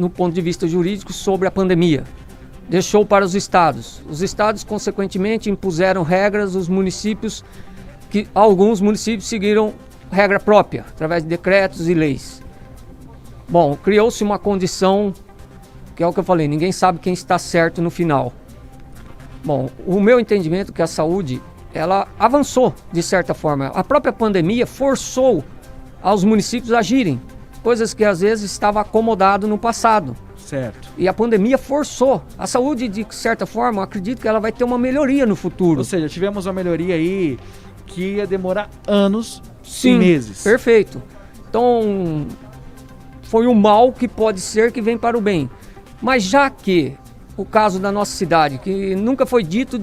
no ponto de vista jurídico, sobre a pandemia. Deixou para os estados. Os estados, consequentemente, impuseram regras, alguns municípios seguiram regra própria, através de decretos e leis. Bom, criou-se uma condição, que é o que eu falei, ninguém sabe quem está certo no final. Bom, o meu entendimento é que a saúde, ela avançou de certa forma. A própria pandemia forçou aos municípios a agirem, coisas que às vezes estavam acomodadas no passado. Certo. E a pandemia forçou. A saúde, de certa forma, eu acredito que ela vai ter uma melhoria no futuro. Ou seja, tivemos uma melhoria aí que ia demorar anos Sim, e meses. Perfeito. Então, foi um mal que pode ser que vem para o bem. Mas já que o caso da nossa cidade, que nunca foi dito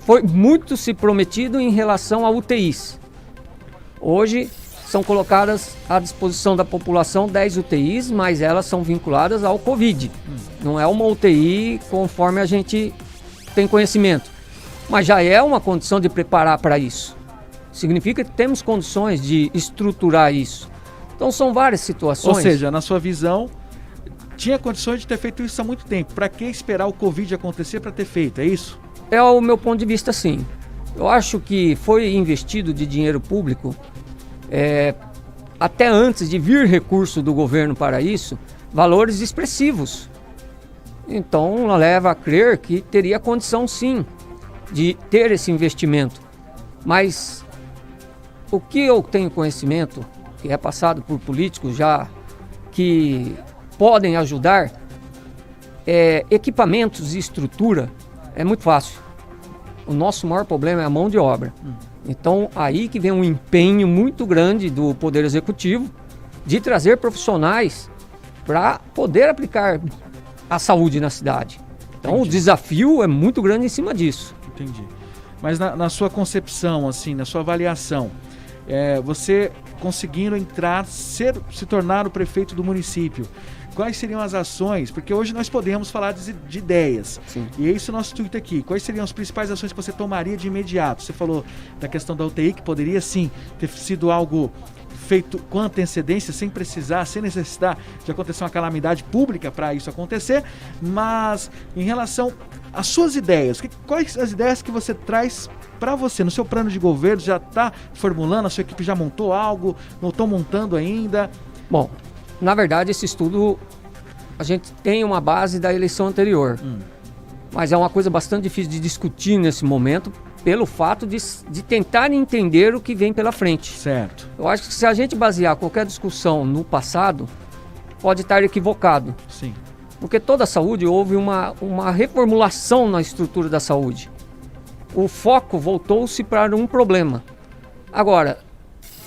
foi muito se prometido em relação a UTIs. Hoje são colocadas à disposição da população 10 UTIs, mas elas são vinculadas ao Covid. Não é uma UTI conforme a gente tem conhecimento, mas já é uma condição de preparar para isso. Significa que temos condições de estruturar isso. Então são várias situações. Ou seja, na sua visão, tinha condições de ter feito isso há muito tempo. Para que esperar o Covid acontecer para ter feito, é isso? É o meu ponto de vista, sim. Eu acho que foi investido de dinheiro público, até antes de vir recurso do governo para isso, valores expressivos. Então, leva a crer que teria condição, sim, de ter esse investimento. Mas o que eu tenho conhecimento, que é passado por políticos já que podem ajudar, equipamentos e estrutura, é muito fácil. O nosso maior problema é a mão de obra. Então, aí que vem um empenho muito grande do Poder Executivo de trazer profissionais para poder aplicar a saúde na cidade. Então, Entendi. O desafio é muito grande em cima disso. Entendi. Mas na sua concepção, assim, na sua avaliação, você conseguindo entrar, se tornar o prefeito do município, quais seriam as ações? Porque hoje nós podemos falar de ideias. Sim. E é isso o nosso intuito aqui. Quais seriam as principais ações que você tomaria de imediato? Você falou da questão da UTI, que poderia sim ter sido algo feito com antecedência, sem necessitar de acontecer uma calamidade pública para isso acontecer. Mas em relação às suas ideias, quais as ideias que você traz para você? No seu plano de governo, já está formulando? A sua equipe já montou algo? Não estou montando ainda? Bom, na verdade, esse estudo, a gente tem uma base da eleição anterior. Mas é uma coisa bastante difícil de discutir nesse momento, pelo fato de tentar entender o que vem pela frente. Certo. Eu acho que se a gente basear qualquer discussão no passado, pode estar equivocado. Sim. Porque toda a saúde, houve uma reformulação na estrutura da saúde. O foco voltou-se para um problema. Agora,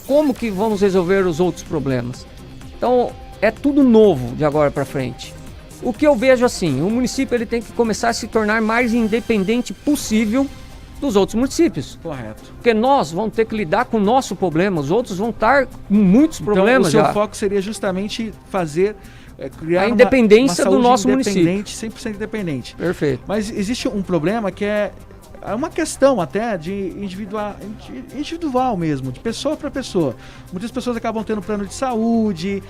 como que vamos resolver os outros problemas? Então, é tudo novo de agora para frente. O que eu vejo assim, o município ele tem que começar a se tornar mais independente possível dos outros municípios. Correto. Porque nós vamos ter que lidar com o nosso problema, os outros vão estar com muitos problemas já. Então, o seu foco seria justamente criar a independência uma do nosso independente, município. 100% independente. Perfeito. Mas existe um problema que é uma questão até de individual mesmo, de pessoa para pessoa. Muitas pessoas acabam tendo plano de saúde,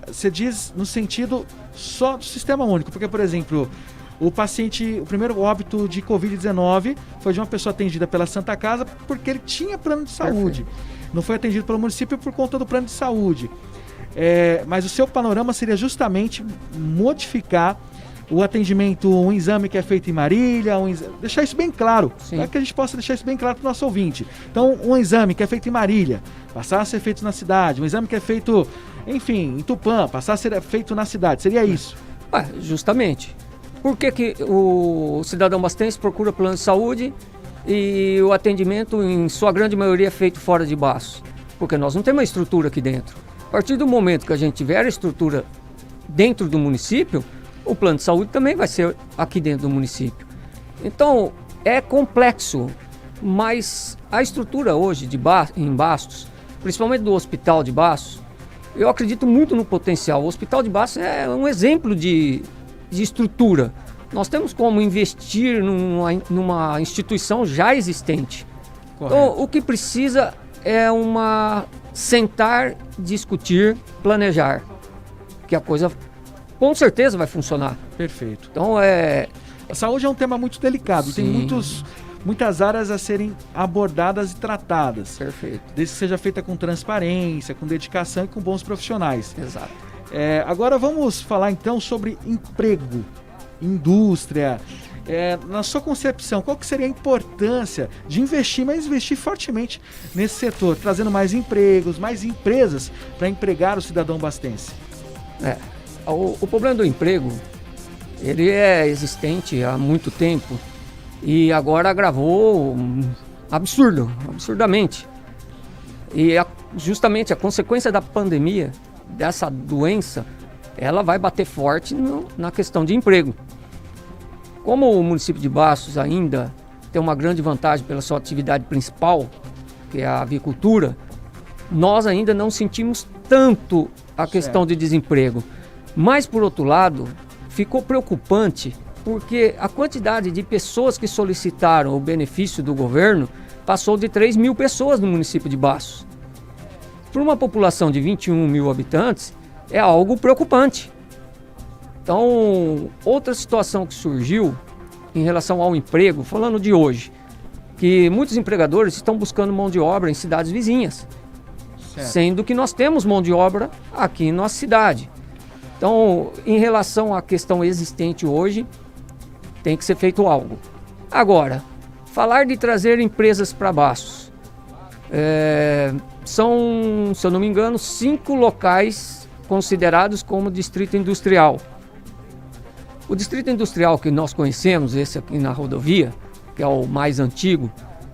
você diz no sentido só do sistema único, porque, por exemplo, o primeiro óbito de Covid-19 foi de uma pessoa atendida pela Santa Casa porque ele tinha plano de saúde. Perfeito. Não foi atendido pelo município por conta do plano de saúde. Mas o seu panorama seria justamente modificar o atendimento, um exame que é feito em Marília, deixar isso bem claro, para que a gente possa deixar isso bem claro para o nosso ouvinte. Então, um exame que é feito em Marília, passar a ser feito na cidade, um exame que é feito, enfim, em Tupã, passar a ser feito na cidade, seria isso? Justamente. Por que o cidadão bastense procura plano de saúde e o atendimento, em sua grande maioria, é feito fora de Baços? Porque nós não temos uma estrutura aqui dentro. A partir do momento que a gente tiver a estrutura dentro do município, o plano de saúde também vai ser aqui dentro do município. Então, é complexo, mas a estrutura hoje em Bastos, principalmente do Hospital de Bastos, eu acredito muito no potencial. O Hospital de Bastos é um exemplo de estrutura. Nós temos como investir numa instituição já existente. Correto. Então, o que precisa é sentar, discutir, planejar, que a coisa com certeza vai funcionar. Perfeito. Então, A saúde é um tema muito delicado, tem Sim. muitas áreas a serem abordadas e tratadas. Perfeito. Desde que seja feita com transparência, com dedicação e com bons profissionais. Exato. Agora vamos falar então sobre emprego, indústria. Na sua concepção, qual que seria a importância de investir, mas investir fortemente nesse setor, trazendo mais empregos, mais empresas para empregar o cidadão bastense? O problema do emprego, ele é existente há muito tempo e agora agravou absurdamente. E justamente a consequência da pandemia, dessa doença, ela vai bater forte na questão de emprego. Como o município de Bastos ainda tem uma grande vantagem pela sua atividade principal, que é a avicultura, nós ainda não sentimos tanto a questão de desemprego. Mas, por outro lado, ficou preocupante porque a quantidade de pessoas que solicitaram o benefício do governo passou de 3 mil pessoas no município de Bastos. Para uma população de 21 mil habitantes, é algo preocupante. Então, outra situação que surgiu em relação ao emprego, falando de hoje, que muitos empregadores estão buscando mão de obra em cidades vizinhas, sendo que nós temos mão de obra aqui em nossa cidade. Então, em relação à questão existente hoje, tem que ser feito algo. Agora, falar de trazer empresas para Bastos, são, se eu não me engano, 5 locais considerados como distrito industrial. O distrito industrial que nós conhecemos, esse aqui na rodovia, que é o mais antigo,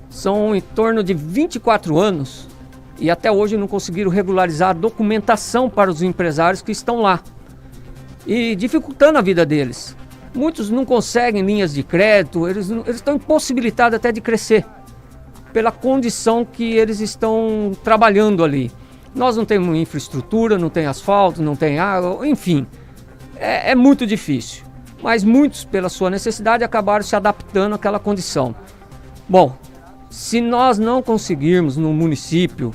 são em torno de 24 anos e até hoje não conseguiram regularizar a documentação para os empresários que estão lá e dificultando a vida deles. Muitos não conseguem linhas de crédito, eles estão impossibilitados até de crescer pela condição que eles estão trabalhando ali. Nós não temos infraestrutura, não tem asfalto, não tem água, enfim, é muito difícil. Mas muitos, pela sua necessidade, acabaram se adaptando àquela condição. Bom, se nós não conseguirmos no município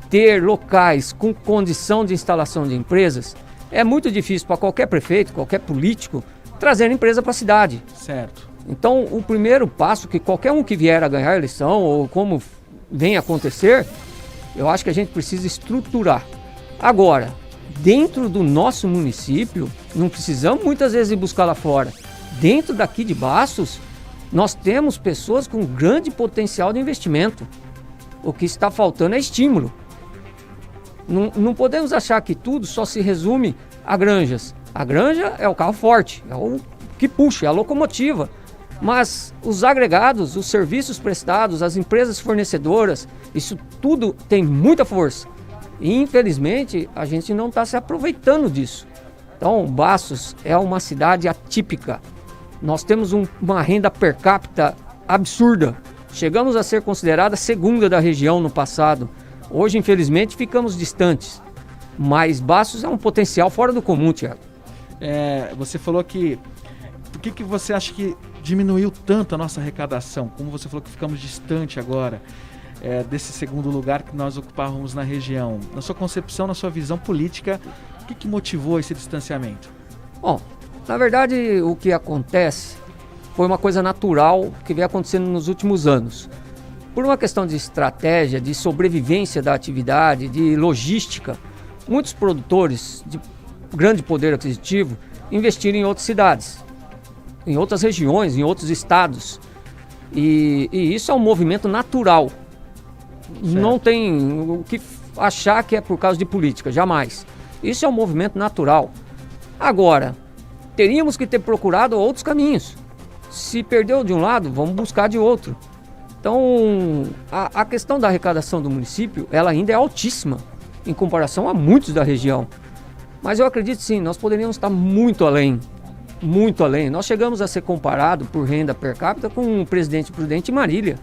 ter locais com condição de instalação de empresas, é muito difícil para qualquer prefeito, qualquer político, trazer empresa para a cidade. Certo. Então, o primeiro passo que qualquer um que vier a ganhar a eleição, ou como vem acontecer, eu acho que a gente precisa estruturar. Agora, dentro do nosso município, não precisamos muitas vezes ir buscar lá fora. Dentro daqui de Bastos, nós temos pessoas com grande potencial de investimento. O que está faltando é estímulo. Não podemos achar que tudo só se resume a granjas. A granja é o carro forte, é o que puxa, é a locomotiva. Mas os agregados, os serviços prestados, as empresas fornecedoras, isso tudo tem muita força. E infelizmente a gente não está se aproveitando disso. Então, Bastos é uma cidade atípica. Nós temos uma renda per capita absurda. Chegamos a ser considerada a segunda da região no passado. Hoje, infelizmente, ficamos distantes. Mas Bastos é um potencial fora do comum, Thiago. Você falou que... Por que você acha que diminuiu tanto a nossa arrecadação? Como você falou que ficamos distante agora desse segundo lugar que nós ocupávamos na região. Na sua concepção, na sua visão política, o que motivou esse distanciamento? Bom, na verdade, o que acontece foi uma coisa natural que vem acontecendo nos últimos anos. Por uma questão de estratégia, de sobrevivência da atividade, de logística, muitos produtores de grande poder aquisitivo investiram em outras cidades, em outras regiões, em outros estados. E isso é um movimento natural. Certo. Não tem o que achar que é por causa de política, jamais. Isso é um movimento natural. Agora, teríamos que ter procurado outros caminhos. Se perdeu de um lado, vamos buscar de outro. Então, a questão da arrecadação do município, ela ainda é altíssima em comparação a muitos da região. Mas eu acredito sim, nós poderíamos estar muito além. Muito além. Nós chegamos a ser comparado por renda per capita com o Presidente Prudente e Marília.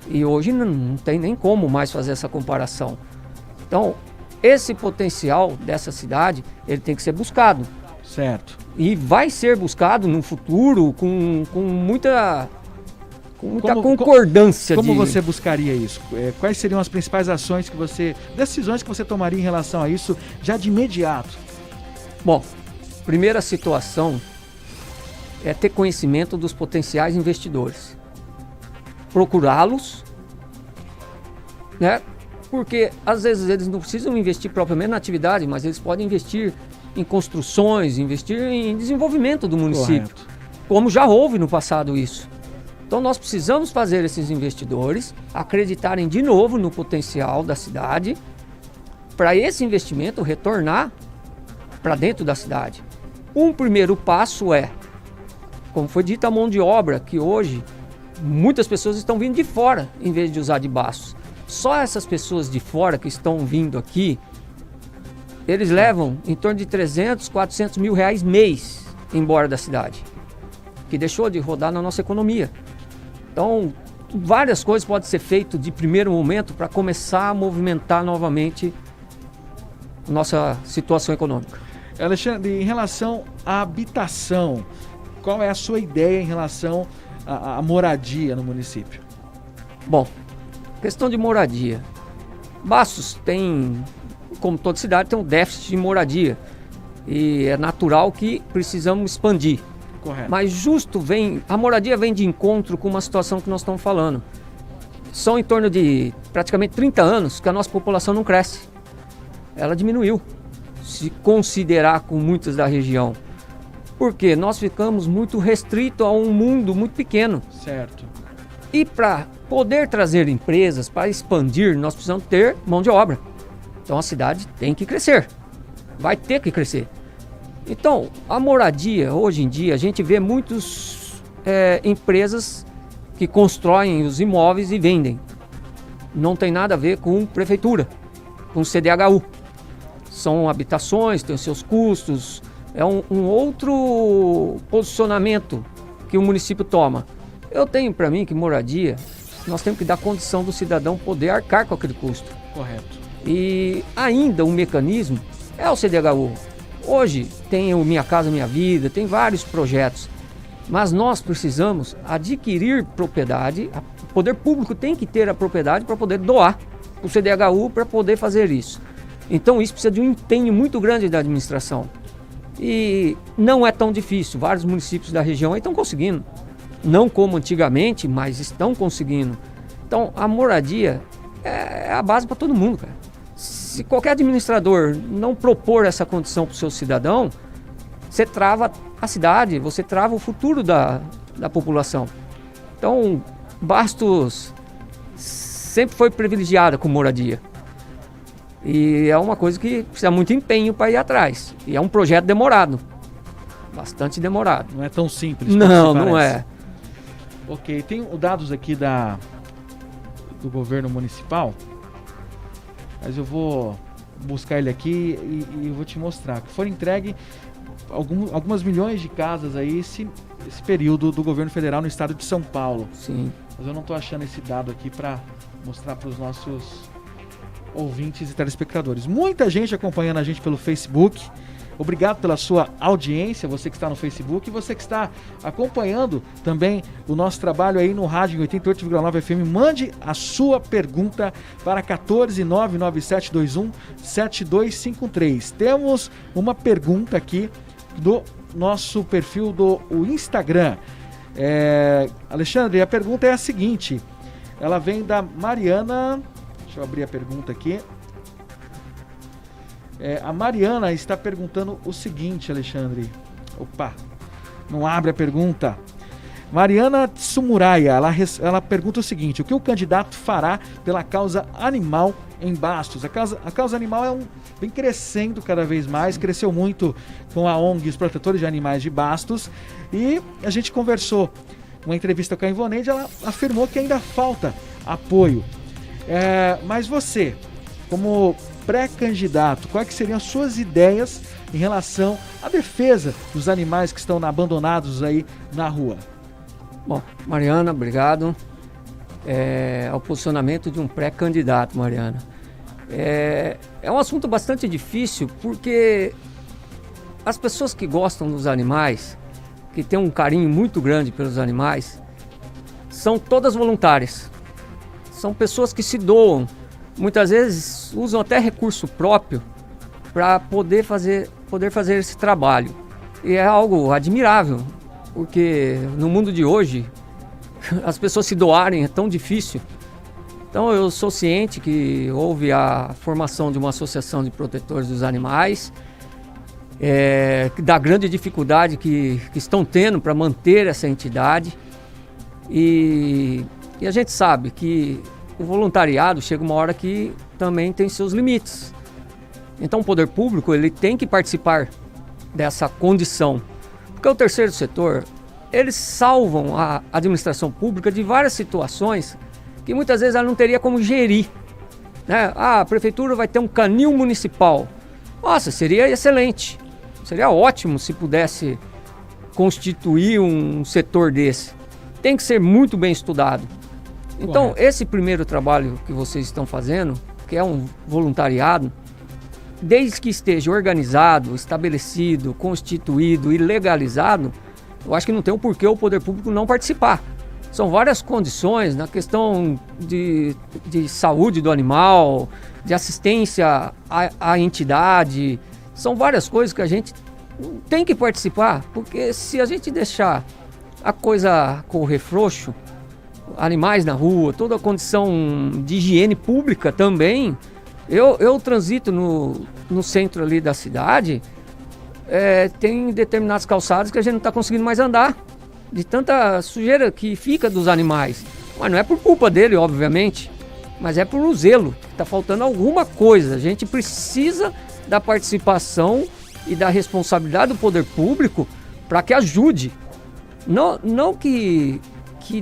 E hoje não tem nem como mais fazer essa comparação. Então, esse potencial dessa cidade, ele tem que ser buscado. Certo. E vai ser buscado no futuro com muita concordância. Como você buscaria isso? Quais seriam as principais ações decisões que você tomaria em relação a isso já de imediato? Bom, Primeira situação é ter conhecimento dos potenciais investidores. Procurá-los, né? Porque às vezes eles não precisam investir propriamente na atividade, mas eles podem investir em construções, investir em desenvolvimento do município. Correto. Como já houve no passado isso. Então nós precisamos fazer esses investidores acreditarem de novo no potencial da cidade para esse investimento retornar para dentro da cidade. Um primeiro passo é, como foi dito, a mão de obra, que hoje muitas pessoas estão vindo de fora em vez de usar de Bastos. Só essas pessoas de fora que estão vindo aqui, eles levam em torno de 300, 400 mil reais mês embora da cidade, que deixou de rodar na nossa economia. Então, várias coisas podem ser feitas de primeiro momento para começar a movimentar novamente nossa situação econômica. Alexandre, em relação à habitação, qual é a sua ideia em relação à moradia no município? Bom, questão de moradia. Bastos tem, como toda cidade, tem um déficit de moradia. E é natural que precisamos expandir. Correto. Mas a moradia vem de encontro com uma situação que nós estamos falando. São em torno de praticamente 30 anos que a nossa população não cresce. Ela diminuiu, se considerar com muitas da região. Porque nós ficamos muito restritos a um mundo muito pequeno. Certo. E para poder trazer empresas, para expandir, nós precisamos ter mão de obra. Então a cidade tem que crescer. Vai ter que crescer. Então, a moradia, hoje em dia, a gente vê muitas empresas que constroem os imóveis e vendem. Não tem nada a ver com prefeitura, com CDHU. São habitações, têm os seus custos, é um outro posicionamento que o município toma. Eu tenho para mim que moradia, nós temos que dar condição do cidadão poder arcar com aquele custo. Correto. E ainda um mecanismo é o CDHU. Hoje tem o Minha Casa Minha Vida, tem vários projetos, mas nós precisamos adquirir propriedade, o poder público tem que ter a propriedade para poder doar o CDHU para poder fazer isso. Então isso precisa de um empenho muito grande da administração. E não é tão difícil, vários municípios da região aí estão conseguindo. Não como antigamente, mas estão conseguindo. Então a moradia é a base para todo mundo, cara. Se qualquer administrador não propor essa condição para o seu cidadão, você trava a cidade, você trava o futuro da população. Então, Bastos sempre foi privilegiada com moradia. E é uma coisa que precisa muito empenho para ir atrás. E é um projeto demorado, bastante demorado. Não é tão simples. Não é. Ok, tem dados aqui do governo municipal. Mas eu vou buscar ele aqui e eu vou te mostrar. Foram entregues algumas milhões de casas aí esse período do governo federal no estado de São Paulo. Sim. Mas eu não estou achando esse dado aqui para mostrar para os nossos ouvintes e telespectadores. Muita gente acompanhando a gente pelo Facebook. Obrigado pela sua audiência, você que está no Facebook e você que está acompanhando também o nosso trabalho aí no rádio 88,9 FM. Mande a sua pergunta para 14997217253. Temos uma pergunta aqui do nosso perfil do Instagram. Alexandre, a pergunta é a seguinte. Ela vem da Mariana. Deixa eu abrir a pergunta aqui. A Mariana está perguntando o seguinte, Alexandre. Opa, não abre a pergunta. Mariana Tsumuraya, ela pergunta o seguinte: o que o candidato fará pela causa animal em Bastos? A causa animal vem crescendo cada vez mais, cresceu muito com a ONG Os Protetores de Animais de Bastos. E a gente conversou, uma entrevista com a Ivonede, ela afirmou que ainda falta apoio. Mas você, como pré-candidato, quais que seriam as suas ideias em relação à defesa dos animais que estão abandonados aí na rua? Bom, Mariana, obrigado. É o posicionamento de um pré-candidato, Mariana. É um assunto bastante difícil porque as pessoas que gostam dos animais, que têm um carinho muito grande pelos animais, são todas voluntárias. São pessoas que se doam. Muitas vezes usam até recurso próprio para poder fazer esse trabalho. E é algo admirável, porque no mundo de hoje, as pessoas se doarem é tão difícil. Então eu sou ciente que houve a formação de uma associação de protetores dos animais, da grande dificuldade que estão tendo para manter essa entidade. E a gente sabe que o voluntariado chega uma hora que também tem seus limites. Então o poder público ele tem que participar dessa condição. Porque o terceiro setor, eles salvam a administração pública de várias situações que muitas vezes ela não teria como gerir. Né? A prefeitura vai ter um canil municipal. Nossa, seria excelente. Seria ótimo se pudesse constituir um setor desse. Tem que ser muito bem estudado. Então, Correto. esse primeiro trabalho que vocês estão fazendo, que é um voluntariado, desde que esteja organizado, estabelecido, constituído e legalizado, eu acho que não tem o porquê o poder público não participar. São várias condições na questão de saúde do animal, de assistência à entidade. São várias coisas que a gente tem que participar, porque se a gente deixar a coisa correr frouxo, animais na rua, toda a condição de higiene pública também. Eu transito no centro ali da cidade, tem determinados calçados que a gente não está conseguindo mais andar, de tanta sujeira que fica dos animais. Mas não é por culpa dele, obviamente, mas é por um zelo, está faltando alguma coisa. A gente precisa da participação e da responsabilidade do poder público para que ajude. Não que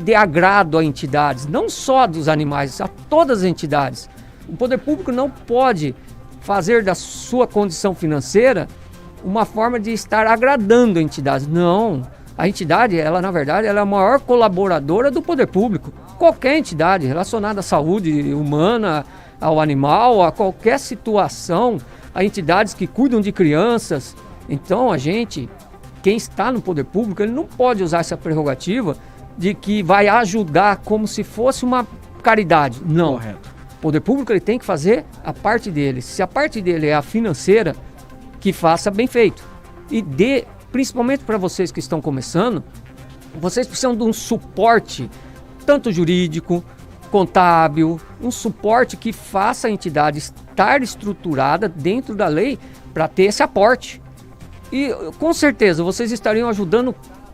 dê agrado a entidades, não só dos animais, a todas as entidades. O poder público não pode fazer da sua condição financeira uma forma de estar agradando a entidade. Não, a entidade, ela na verdade, ela é a maior colaboradora do poder público. Qualquer entidade relacionada à saúde humana, ao animal, a qualquer situação, a entidades que cuidam de crianças. Então quem está no poder público, ele não pode usar essa prerrogativa de que vai ajudar como se fosse uma caridade. Não. Correto. O poder público ele tem que fazer a parte dele. Se a parte dele é a financeira, que faça bem feito. E principalmente para vocês que estão começando, vocês precisam de um suporte, tanto jurídico, contábil, um suporte que faça a entidade estar estruturada dentro da lei para ter esse aporte. E com certeza vocês estariam ajudando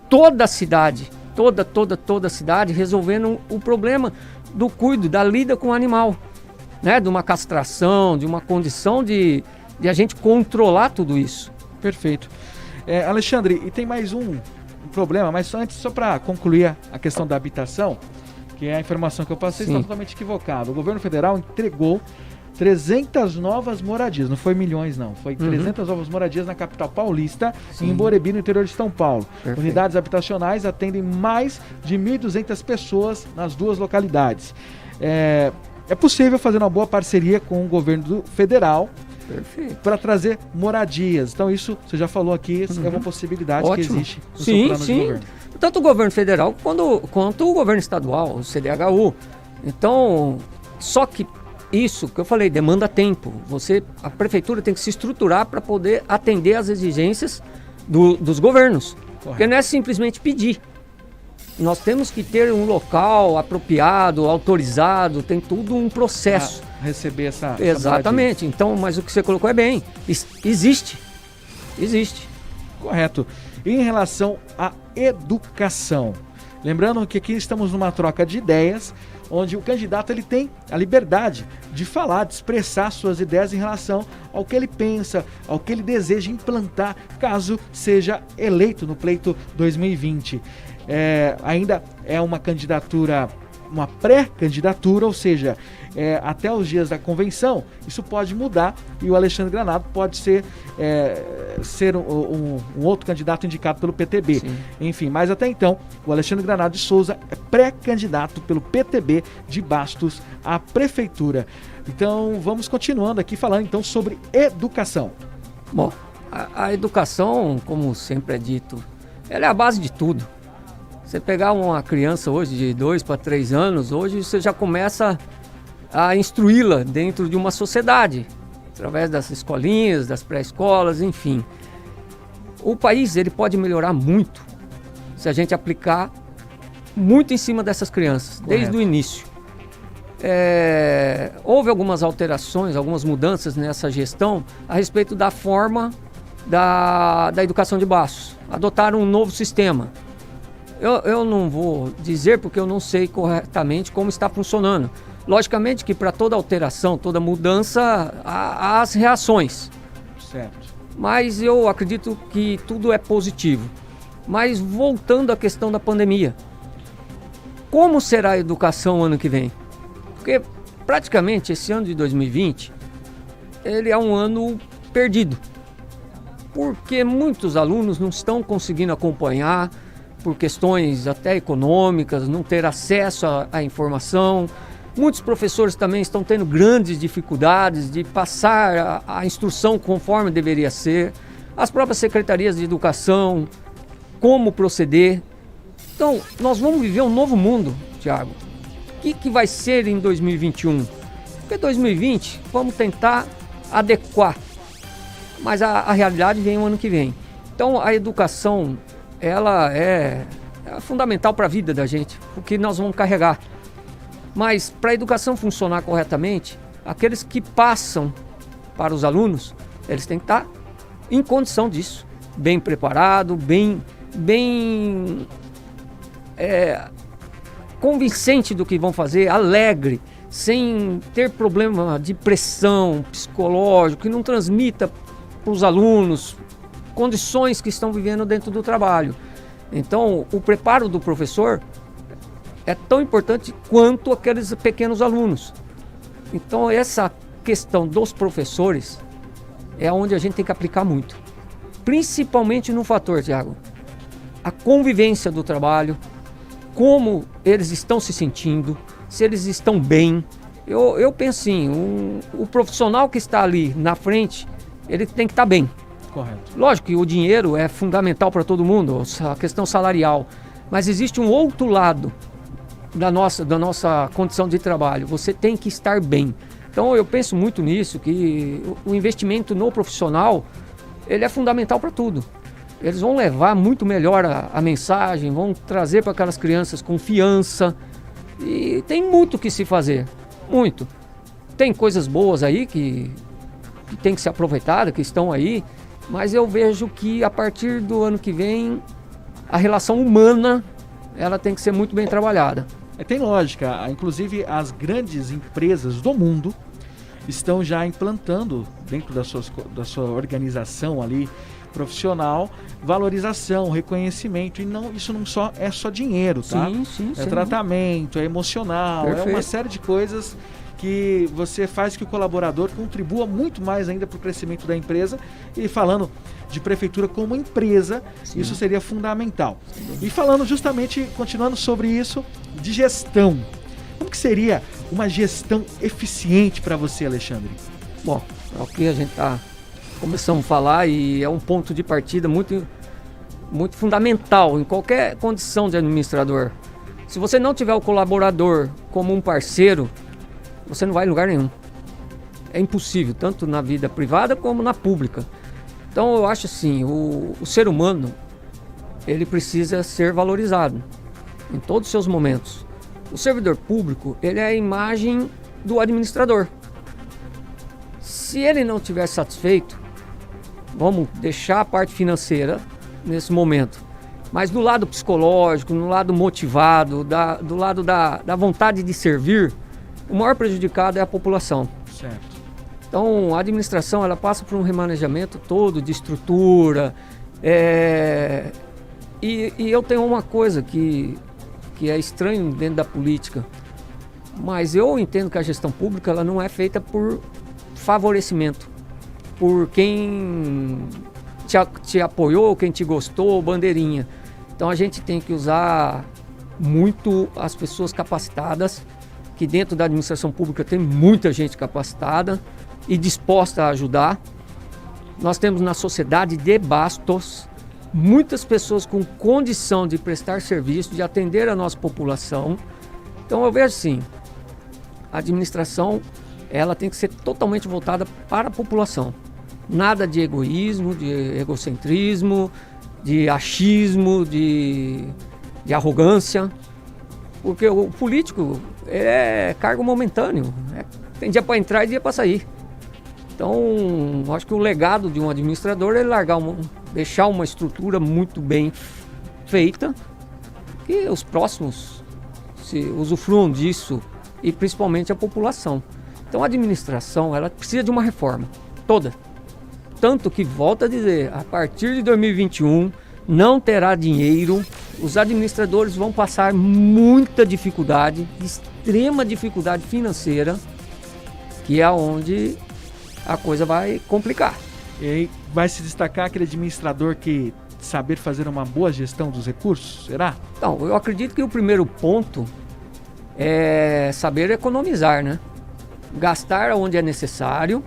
toda a cidade, toda a cidade, resolvendo o problema do cuido, da lida com o animal, né? De uma castração, de uma condição de a gente controlar tudo isso. Perfeito. Alexandre, e tem mais um problema, mas só para concluir a questão da habitação, que é a informação que eu passei, está totalmente equivocado. O governo federal entregou 300 novas moradias, não foi milhões não, foi 300 novas moradias na capital paulista, em Borebi, no interior de São Paulo. Perfeito. Unidades habitacionais atendem mais de 1.200 pessoas nas duas localidades. É possível fazer uma boa parceria com o governo federal para trazer moradias. Então isso, você já falou aqui, é uma possibilidade que existe no seu plano de governo. Tanto o governo federal quanto o governo estadual, o CDHU. Então, só que isso que eu falei, demanda tempo. A prefeitura tem que se estruturar para poder atender às exigências dos governos. Correto. Porque não é simplesmente pedir. Nós temos que ter um local apropriado, autorizado, tem tudo um processo. Receber essa Exatamente. Então, mas o que você colocou é bem. Existe. Correto. E em relação à educação, lembrando que aqui estamos numa troca de ideias, onde o candidato ele tem a liberdade de falar, de expressar suas ideias em relação ao que ele pensa, ao que ele deseja implantar, caso seja eleito no pleito 2020. Ainda é uma candidatura, uma pré-candidatura, ou seja, até os dias da convenção, isso pode mudar e o Alexandre Granado pode ser um outro candidato indicado pelo PTB. Sim. Enfim, mas até então, o Alexandre Granado de Souza é pré-candidato pelo PTB de Bastos à prefeitura. Então, vamos continuando aqui falando então sobre educação. Bom, a educação, como sempre é dito, ela é a base de tudo. Você pegar uma criança hoje de 2 para 3 anos, hoje você já começa a instruí-la dentro de uma sociedade, através das escolinhas, das pré-escolas, enfim. o país ele pode melhorar muito se a gente aplicar muito em cima dessas crianças, desde o início. Houve algumas alterações, algumas mudanças nessa gestão a respeito da forma da educação de base. Adotaram um novo sistema. Eu não vou dizer porque eu não sei corretamente como está funcionando. Logicamente que para toda alteração, toda mudança, há as reações. Certo. Mas eu acredito que tudo é positivo. Mas voltando à questão da pandemia, como será a educação ano que vem? Porque praticamente esse ano de 2020, ele é um ano perdido. Porque muitos alunos não estão conseguindo acompanhar por questões até econômicas, não ter acesso à informação. Muitos professores também estão tendo grandes dificuldades de passar a instrução conforme deveria ser. As próprias secretarias de educação, como proceder. Então, nós vamos viver um novo mundo, Thiago. O que vai ser em 2021? Porque 2020, vamos tentar adequar. Mas a realidade vem o ano que vem. Então, a educação, ela é fundamental para a vida da gente, porque nós vamos carregar. Mas para a educação funcionar corretamente, aqueles que passam para os alunos, eles têm que estar em condição disso, bem preparado, bem convincente do que vão fazer, alegre, sem ter problema de pressão psicológico, que não transmita para os alunos condições que estão vivendo dentro do trabalho. Então, o preparo do professor é tão importante quanto aqueles pequenos alunos. Então, essa questão dos professores é onde a gente tem que aplicar muito. Principalmente no fator, Thiago, a convivência do trabalho, como eles estão se sentindo, se eles estão bem. Eu penso assim, o profissional que está ali na frente, ele tem que estar bem. Correto. Lógico que o dinheiro é fundamental para todo mundo, a questão salarial, mas existe um outro lado da nossa condição de trabalho. Você tem que estar bem. Então eu penso muito nisso, que o investimento no profissional, ele é fundamental para tudo. Eles vão levar muito melhor a mensagem, vão trazer para aquelas crianças confiança. E tem muito que se fazer, muito. Tem coisas boas aí que tem que ser aproveitadas, que estão aí, mas eu vejo que a partir do ano que vem, a relação humana, ela tem que ser muito bem trabalhada. Tem lógica, inclusive as grandes empresas do mundo estão já implantando dentro da sua organização ali profissional, valorização, reconhecimento, e isso não é só dinheiro, tá? Sim, é tratamento, é emocional, Perfeito. É uma série de coisas que você faz que o colaborador contribua muito mais ainda para o crescimento da empresa. E falando de prefeitura como empresa, sim, isso seria fundamental. E falando justamente, continuando sobre isso, de gestão. Como que seria uma gestão eficiente para você, Alexandre? Bom, é o que a gente está começando a falar e é um ponto de partida muito fundamental em qualquer condição de administrador. Se você não tiver o colaborador como um parceiro, você não vai em lugar nenhum. É impossível, tanto na vida privada como na pública. Então eu acho assim, o ser humano, ele precisa ser valorizado em todos os seus momentos. O servidor público, ele é a imagem do administrador. Se ele não estiver satisfeito, vamos deixar a parte financeira nesse momento, mas do lado psicológico, no lado motivado, do lado da vontade de servir, o maior prejudicado é a população. Certo. Então, a administração, ela passa por um remanejamento todo de estrutura. E eu tenho uma coisa que é estranho dentro da política, mas eu entendo que a gestão pública, ela não é feita por favorecimento, por quem te apoiou, quem te gostou, bandeirinha. Então a gente tem que usar muito as pessoas capacitadas, que dentro da administração pública tem muita gente capacitada e disposta a ajudar. Nós temos na sociedade de Bastos muitas pessoas com condição de prestar serviço, de atender a nossa população. Então eu vejo assim, a administração, ela tem que ser totalmente voltada para a população. Nada de egoísmo, de egocentrismo, de achismo, de arrogância. Porque o político é cargo momentâneo. Tem dia para entrar e dia para sair. Então, acho que o legado de um administrador é deixar uma estrutura muito bem feita, que os próximos se usufruam disso, e principalmente a população. Então, a administração, ela precisa de uma reforma toda. Tanto que, volto a dizer, a partir de 2021 não terá dinheiro, os administradores vão passar muita dificuldade, extrema dificuldade financeira, que é onde a coisa vai complicar. E aí vai se destacar aquele administrador que saber fazer uma boa gestão dos recursos, será? Então, eu acredito que o primeiro ponto é saber economizar, né? Gastar onde é necessário,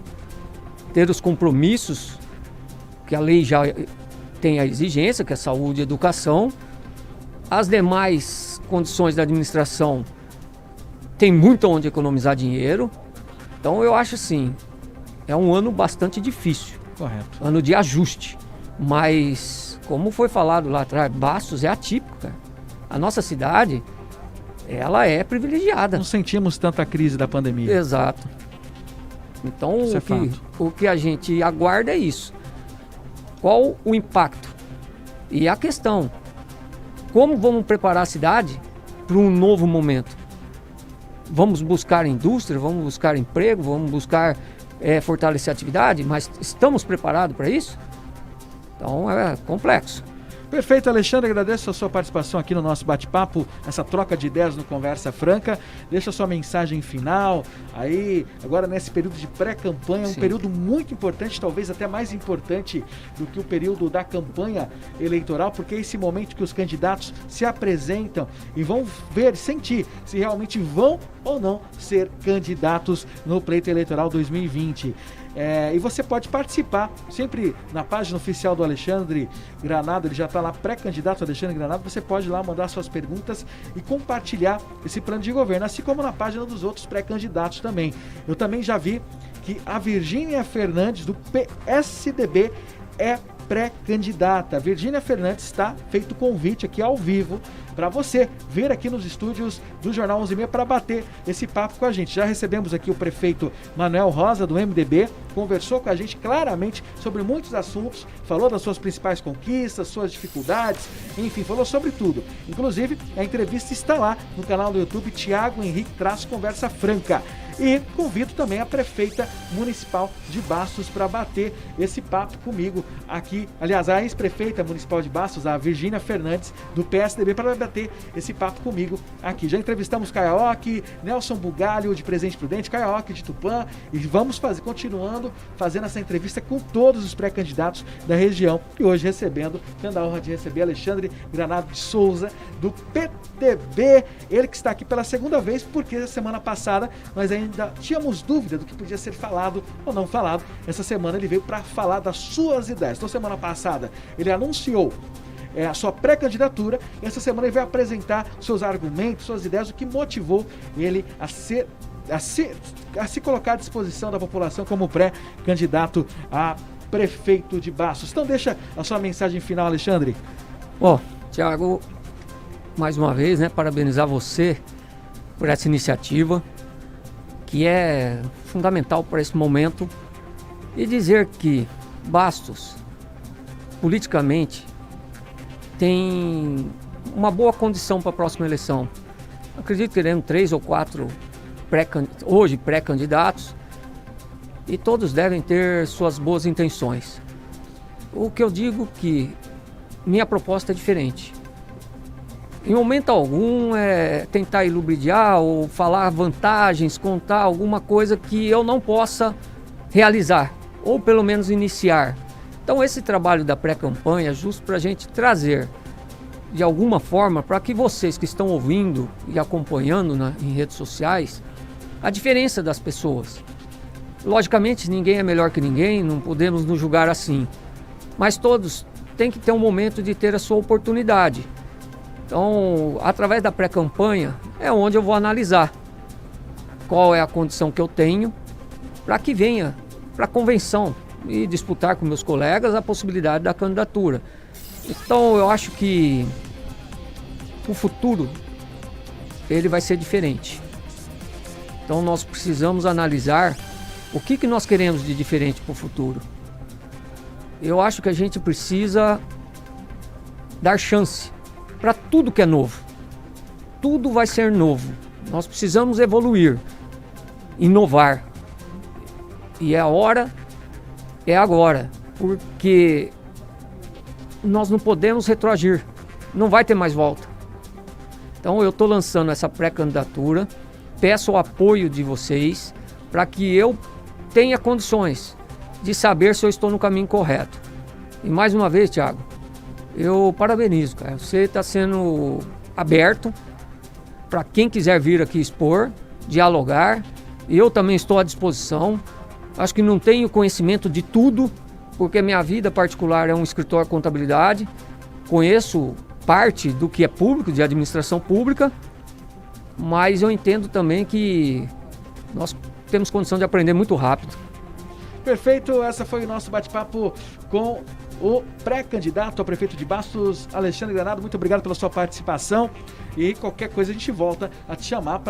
ter os compromissos que a lei já tem a exigência, que é saúde e educação. As demais condições da administração tem muito onde economizar dinheiro. Então eu acho assim, é um ano bastante difícil. Correto. Ano de ajuste. Mas, como foi falado lá atrás, Bastos é atípico, cara. A nossa cidade, ela é privilegiada. Não sentimos tanta crise da pandemia. Exato. Então, o que a gente aguarda é isso. Qual o impacto? E a questão, como vamos preparar a cidade para um novo momento? Vamos buscar indústria, vamos buscar emprego, vamos buscar fortalecer a atividade, mas estamos preparados para isso? Então é complexo. Perfeito, Alexandre, agradeço a sua participação aqui no nosso bate-papo, essa troca de ideias no Conversa Franca. Deixa a sua mensagem final aí, agora nesse período de pré-campanha, um período muito importante, talvez até mais importante do que o período da campanha eleitoral, porque é esse momento que os candidatos se apresentam e vão ver, sentir se realmente vão ou não ser candidatos no pleito eleitoral 2020. E você pode participar sempre na página oficial do Alexandre Granado, ele já está lá, pré-candidato Alexandre Granado. Você pode lá mandar suas perguntas e compartilhar esse plano de governo, assim como na página dos outros pré-candidatos também. Eu também já vi que a Virgínia Fernandes, do PSDB, é pré-candidata. A Virgínia Fernandes está feito convite aqui ao vivo para você vir aqui nos estúdios do Jornal 11h30 para bater esse papo com a gente. Já recebemos aqui o prefeito Manuel Rosa, do MDB, conversou com a gente claramente sobre muitos assuntos, falou das suas principais conquistas, suas dificuldades, enfim, falou sobre tudo. Inclusive, a entrevista está lá no canal do YouTube Thiago Henrique Conversa Franca. E convido também a prefeita municipal de Bastos para bater esse papo comigo aqui. Aliás, a ex-prefeita municipal de Bastos, a Virgínia Fernandes, do PSDB, para bater esse papo comigo aqui. Já entrevistamos Caioque, Nelson Bugalho, de Presidente Prudente, Caioque, de Tupã, e vamos continuando fazendo essa entrevista com todos os pré-candidatos da região. E hoje tendo a honra de receber Alexandre Granado de Souza, do PTB, ele que está aqui pela segunda vez, porque a semana passada nós ainda tínhamos dúvida do que podia ser falado ou não falado. Essa semana ele veio para falar das suas ideias. Então, semana passada ele anunciou a sua pré-candidatura, e essa semana ele vai apresentar seus argumentos, suas ideias, o que motivou ele a se colocar à disposição da população como pré-candidato a prefeito de Bastos. Então deixa a sua mensagem final, Alexandre. Thiago, mais uma vez, parabenizar você por essa iniciativa, que é fundamental para esse momento, e dizer que Bastos, politicamente, tem uma boa condição para a próxima eleição. Acredito que teremos 3 ou 4 hoje pré-candidatos, e todos devem ter suas boas intenções. O que eu digo que minha proposta é diferente. Em momento algum é tentar ilubriar ou falar vantagens, contar alguma coisa que eu não possa realizar, ou pelo menos iniciar. Então esse trabalho da pré-campanha é justo para a gente trazer, de alguma forma, para que vocês que estão ouvindo e acompanhando em redes sociais, a diferença das pessoas. Logicamente ninguém é melhor que ninguém, não podemos nos julgar assim, mas todos têm que ter um momento de ter a sua oportunidade. Então, através da pré-campanha, é onde eu vou analisar qual é a condição que eu tenho para que venha para a convenção e disputar com meus colegas a possibilidade da candidatura. Então eu acho que o futuro ele vai ser diferente. Então nós precisamos analisar o que nós queremos de diferente para o futuro. Eu acho que a gente precisa dar chance para tudo que é novo. Tudo vai ser novo. Nós precisamos evoluir, inovar. E a hora é agora, porque nós não podemos retroagir. Não vai ter mais volta. Então eu estou lançando essa pré-candidatura, peço o apoio de vocês para que eu tenha condições de saber se eu estou no caminho correto. E mais uma vez, Thiago, eu parabenizo, cara. Você está sendo aberto para quem quiser vir aqui expor, dialogar. E eu também estou à disposição. Acho que não tenho conhecimento de tudo, porque minha vida particular é um escritório de contabilidade. Conheço parte do que é público, de administração pública, mas eu entendo também que nós temos condição de aprender muito rápido. Perfeito, essa foi o nosso bate-papo com o pré-candidato a prefeito de Bastos, Alexandre Granado. Muito obrigado pela sua participação e qualquer coisa a gente volta a te chamar para